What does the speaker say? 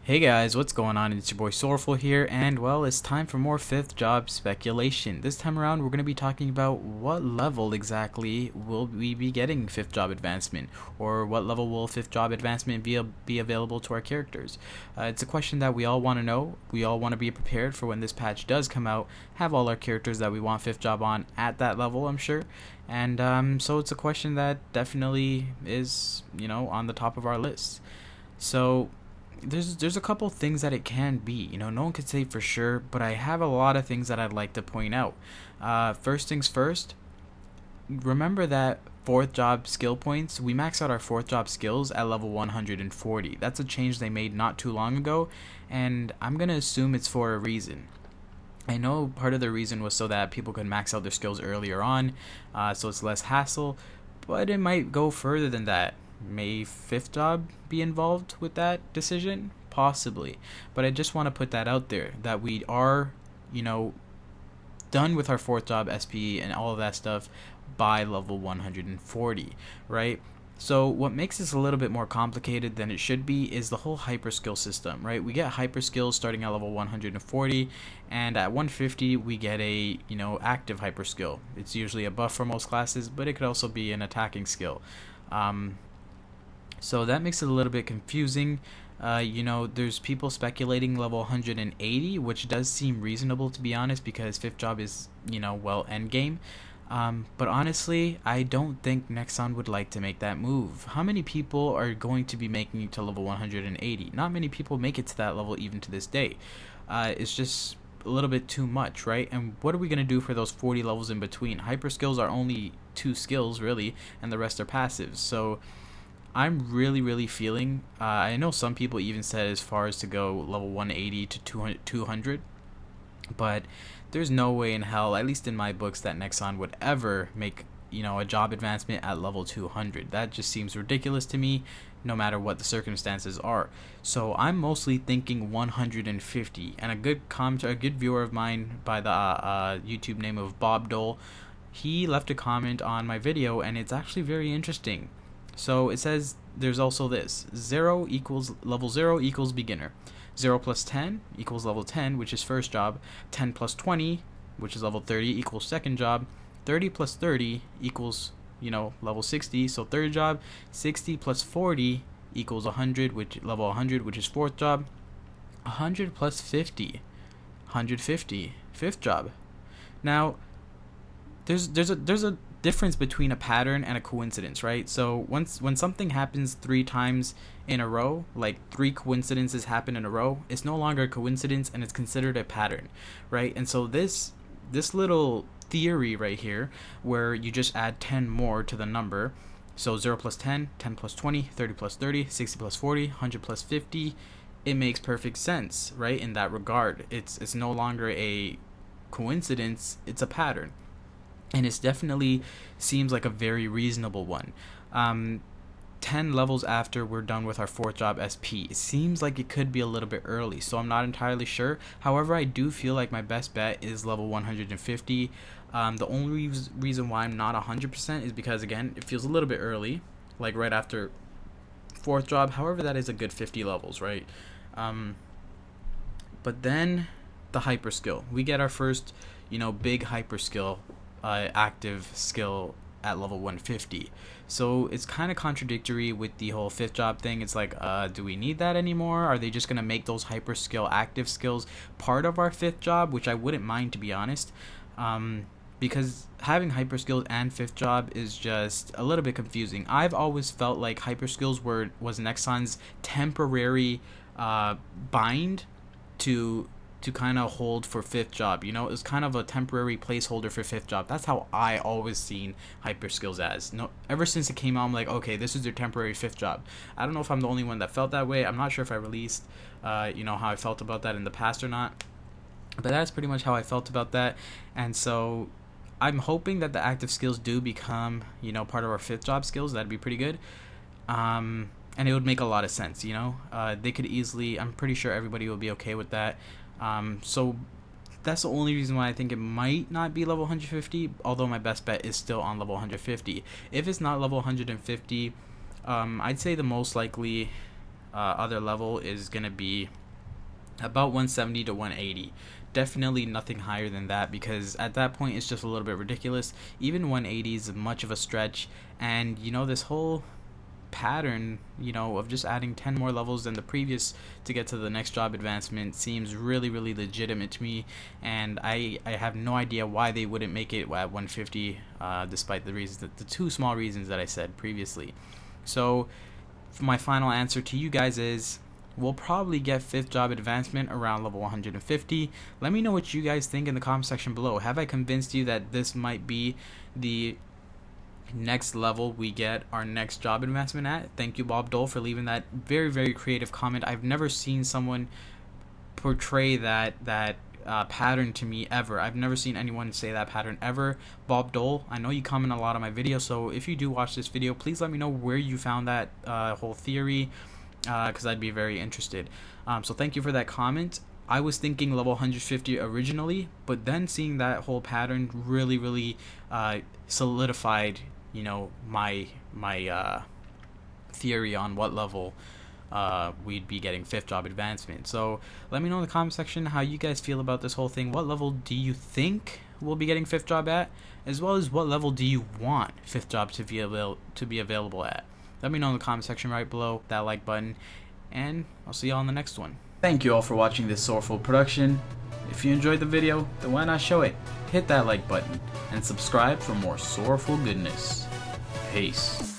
Hey guys, what's going on? It's your boy Sorrowful here, and well, it's time for more 5th job speculation. This time around, we're going to be talking about what level exactly will we be getting 5th job advancement, or what level will 5th job advancement be available to our characters. It's a question that we all want to know. We all want to be prepared for when this patch does come out, have all our characters that we want 5th job on at that level, I'm sure. And so it's a question that definitely is, on the top of our list. So there's a couple things that it can be. No one could say for sure, but I have a lot of things that I'd like to point out. First things first, remember that 4th job skill points, we max out our 4th job skills at level 140. That's a change they made not too long ago, and I'm going to assume it's for a reason. I know part of the reason was so that people could max out their skills earlier on, so it's less hassle, but it might go further than that. May 5th job be involved with that decision? Possibly. But I just want to put that out there, that we are, done with our 4th job SP and all of that stuff by level 140, right? So what makes this a little bit more complicated than it should be is the whole hyper skill system, right? We get hyper skills starting at level 140, and at 150 we get a, active hyper skill. It's usually a buff for most classes, but it could also be an attacking skill. So that makes it a little bit confusing. There's people speculating level 180, which does seem reasonable, to be honest, because 5th job is, endgame. But honestly, I don't think Nexon would like to make that move. How many people are going to be making it to level 180? Not many people make it to that level even to this day. It's just a little bit too much, right? And what are we going to do for those 40 levels in between? Hyper skills are only 2 skills, really, and the rest are passives. So I'm really feeling, I know some people even said as far as to go level 180 to 200, but there's no way in hell, at least in my books, that Nexon would ever make, a job advancement at level 200. That just seems ridiculous to me, no matter what the circumstances are. So I'm mostly thinking 150, and a good viewer of mine by the YouTube name of Bob Dole, he left a comment on my video, and it's actually very interesting. So it says there's also this: level 0 equals beginner, 0 plus 10 equals level 10, which is first job, 10 plus 20, which is level 30, equals second job, 30 plus 30 equals, level 60, so third job, 60 plus 40 equals 100, level 100, which is fourth job, 100 plus 50, 150, fifth job. Now, there's a difference between a pattern and a coincidence, right? So when something happens 3 times in a row, like 3 coincidences happen in a row, it's no longer a coincidence and it's considered a pattern, right? And so this little theory right here, where you just add 10 more to the number, so 0 plus 10, 10 plus 20, 30 plus 30, 60 plus 40, 100 plus 50, it makes perfect sense, right? In that regard, it's no longer a coincidence, it's a pattern. And it definitely seems like a very reasonable one. 10 levels after we're done with our 4th job SP. It seems like it could be a little bit early, so I'm not entirely sure. However, I do feel like my best bet is level 150. The only reason why I'm not 100% is because, again, it feels a little bit early, like right after 4th job. However, that is a good 50 levels, right? But then the hyper skill. We get our first, big hyper skill. Active skill at level 150. So it's kind of contradictory with the whole 5th job thing. It's like, do we need that anymore? Are they just going to make those hyper skill active skills part of our 5th job, which I wouldn't mind, to be honest, because having hyper skills and 5th job is just a little bit confusing. I've always felt like hyper skills was Nexon's temporary bind to kind of hold for 5th job. It was kind of a temporary placeholder for 5th job. That's how I always seen hyper skills as. Ever since it came out, I'm like, okay, this is their temporary 5th job. I don't know if I'm the only one that felt that way. I'm not sure if I released how I felt about that in the past or not, but that's pretty much how I felt about that. And so I'm hoping that the active skills do become, part of our 5th job skills. That'd be pretty good. And it would make a lot of sense. They could easily, I'm pretty sure everybody will be okay with that. So that's the only reason why I think it might not be level 150, although my best bet is still on level 150. If it's not level 150, I'd say the most likely other level is going to be about 170 to 180. Definitely nothing higher than that, because at that point it's just a little bit ridiculous. Even 180 is much of a stretch, and this whole pattern, of just adding 10 more levels than the previous to get to the next job advancement seems really, really legitimate to me, and I have no idea why they wouldn't make it at 150, despite the reasons, the two small reasons that I said previously. So my final answer to you guys is we'll probably get 5th job advancement around level 150. Let me know what you guys think in the comment section below. Have I convinced you that this might be the next level we get our next job advancement at? Thank you, Bob Dole, for leaving that very, very creative comment. I've never seen someone portray that pattern to me ever. I've never seen anyone say that pattern ever. Bob Dole, I know you comment a lot on my videos, so if you do watch this video, please let me know where you found that whole theory, because I'd be very interested. So thank you for that comment. I was thinking level 150 originally, but then seeing that whole pattern really, really solidified, my theory on what level we'd be getting 5th job advancement. So let me know in the comment section how you guys feel about this whole thing. What level do you think we'll be getting 5th job at, as well as what level do you want 5th job to be available at? Let me know in the comment section right below, that like button, and I'll see y'all in the next one. Thank you all for watching this Sorrowful production. If you enjoyed the video, then why not show it? Hit that like button and subscribe for more Sorrowful goodness. Peace.